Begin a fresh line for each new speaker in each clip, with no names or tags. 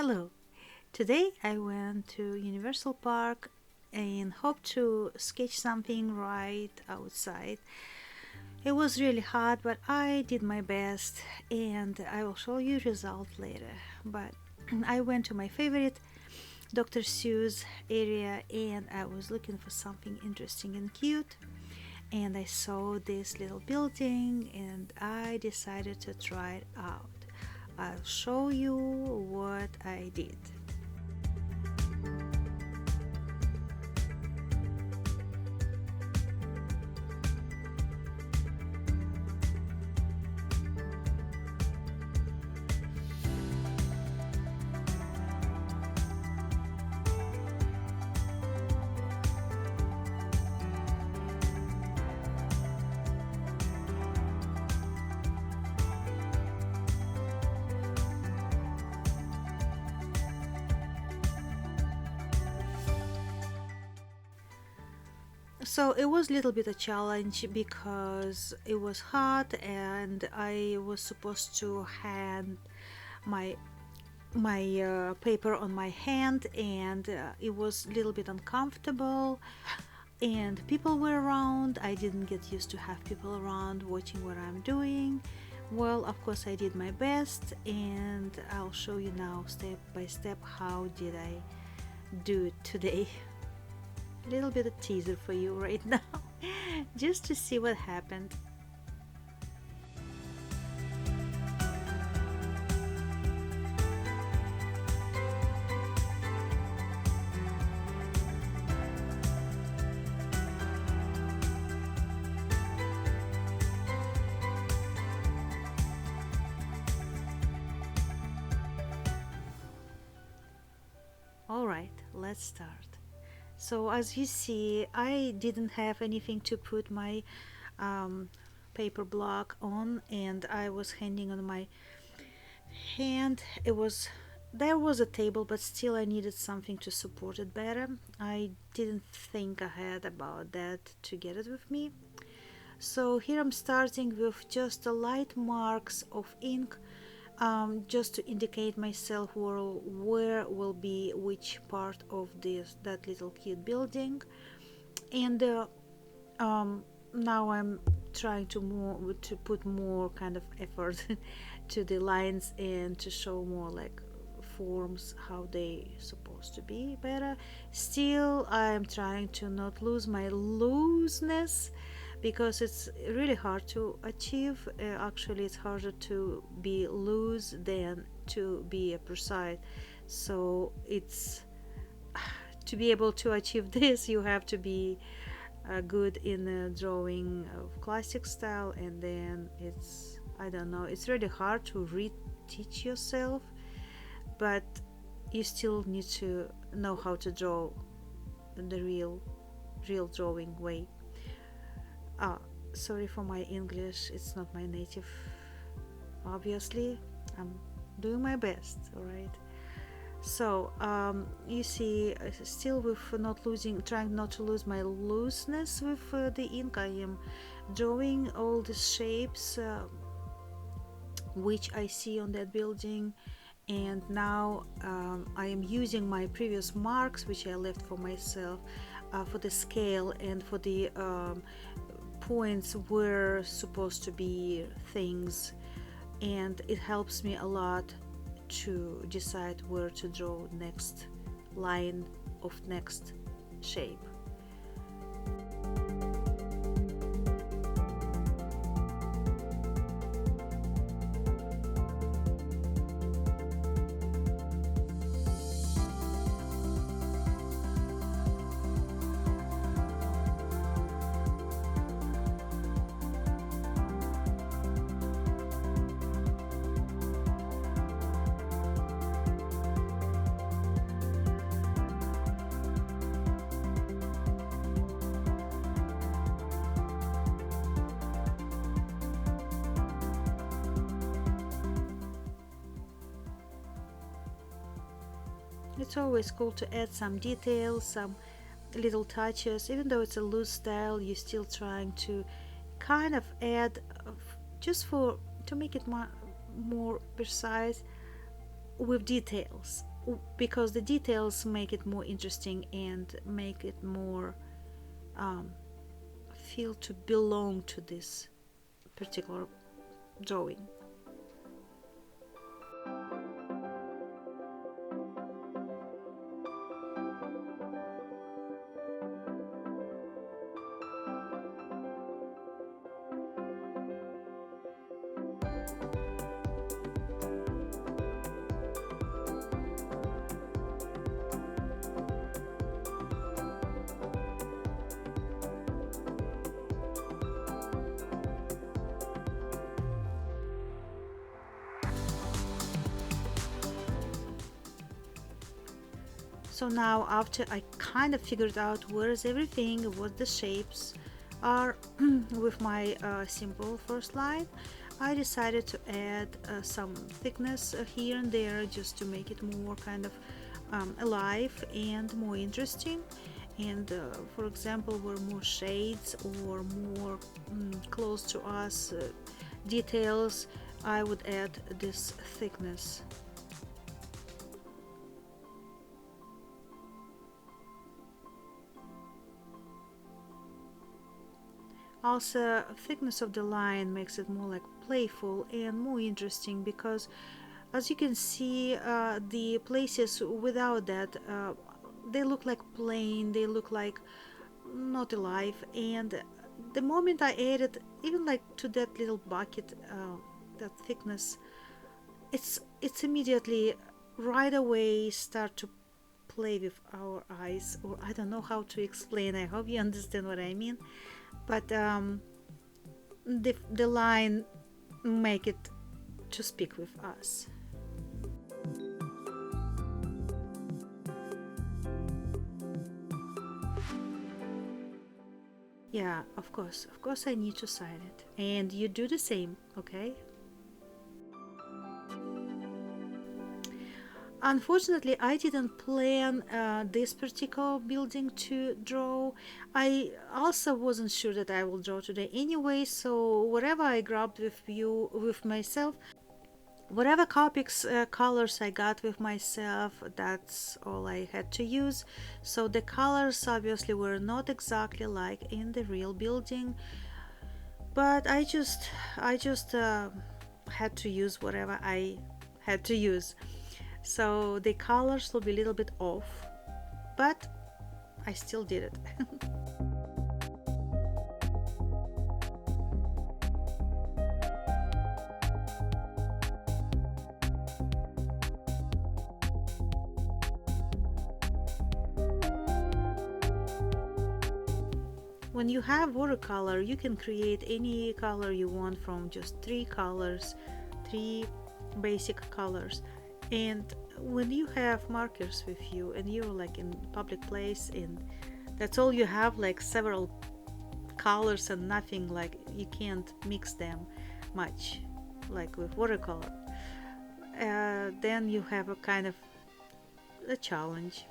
Hello. Today I went to Universal Park and hoped to sketch something right outside. It was really hot, but I did my best and I will show you result later. But I went to my favorite Dr. Seuss area and I was looking for something interesting and cute, and I saw this little building and I decided to try it out. I'll show you what I did. So it was a little bit a challenge because it was hot and I was supposed to hand my paper on my hand, and it was a little bit uncomfortable and people were around. I didn't get used to have people around watching what I'm doing. Well, of course I did my best, and I'll show you now step by step how did I do it today. A little bit of teaser for you right now just to see what happened. All right, let's start. So as you see, I didn't have anything to put my paper block on, and I was handing on my hand. There was a table, but still I needed something to support it better. I didn't think ahead about that to get it with me. So here I'm starting with just the light marks of ink, just to indicate myself where will be which part of that little cute building. And now I'm trying to put more kind of effort to the lines and to show more like forms how they supposed to be better. Still I'm trying to not lose my looseness, because it's really hard to achieve. Actually it's harder to be loose than to be precise. So it's to be able to achieve this, you have to be good in drawing of classic style, and then I don't know, it's really hard to reteach yourself, but you still need to know how to draw the real drawing way. Sorry for my English, it's not my native. Obviously, I'm doing my best, alright? So, you see, still with trying not to lose my looseness with the ink, I am drawing all the shapes which I see on that building. And now I am using my previous marks which I left for myself for the scale and for the points were supposed to be things, and it helps me a lot to decide where to draw next line of next shape. It's always cool to add some details, some little touches. Even though it's a loose style, you're still trying to kind of add just to make it more precise, with details, because the details make it more interesting and make it more um, feel to belong to this particular drawing. So now, after I kind of figured out where is everything, what the shapes are with my simple first line, I decided to add some thickness here and there just to make it more kind of alive and more interesting. And for example, where more shades or more close to us details, I would add this thickness. Also, thickness of the line makes it more like playful and more interesting, because as you can see, the places without that, they look like plain, they look like not alive. And the moment I added even like to that little bucket, that thickness, it's immediately right away start to play with our eyes, or I don't know how to explain. I hope you understand what I mean. But the line make it to speak with us. Yeah, of course I need to sign it, and you do the same, okay? Unfortunately, I didn't plan this particular building to draw. I also wasn't sure that I will draw today anyway, so whatever I grabbed with myself, whatever Copic's colors I got with myself, that's all I had to use. So the colors obviously were not exactly like in the real building, but I just had to use whatever I had to use. So the colors will be a little bit off, but I still did it. When you have watercolor, you can create any color you want from just three colors, three basic colors. And when you have markers with you and you're like in public place and that's all you have, like several colors and nothing, like you can't mix them much like with watercolor, then you have a kind of a challenge.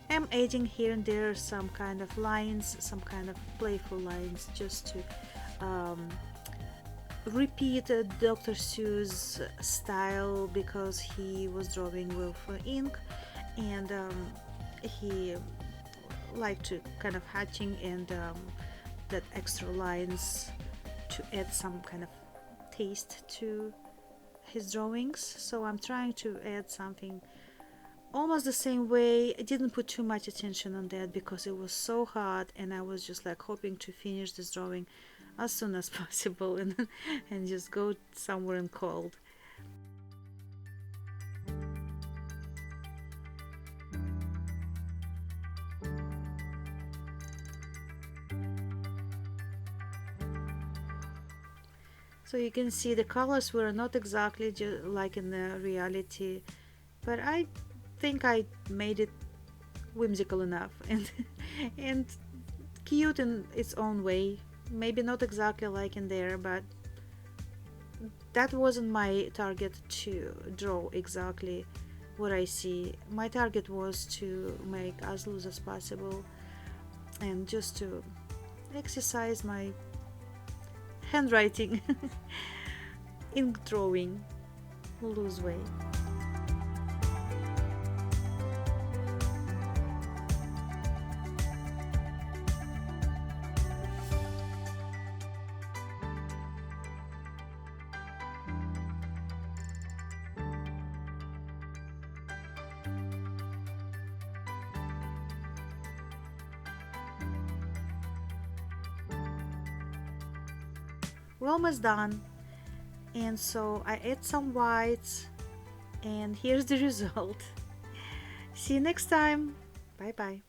I'm adding here and there some kind of lines, some kind of playful lines, just to repeat Dr. Seuss style, because he was drawing with ink, and he liked to kind of hatching and that extra lines to add some kind of taste to his drawings. So I'm trying to add something almost the same way. I didn't put too much attention on that because it was so hot, and I was just like hoping to finish this drawing as soon as possible and just go somewhere in cold. So you can see the colors were not exactly like in the reality, but I think I made it whimsical enough and and cute in its own way. maybe not exactly like in there, but that wasn't my target to draw exactly what I see. My target was to make as loose as possible and just to exercise my handwriting in drawing loose way. We're almost done, and so I add some whites, and here's the result. See you next time. Bye bye.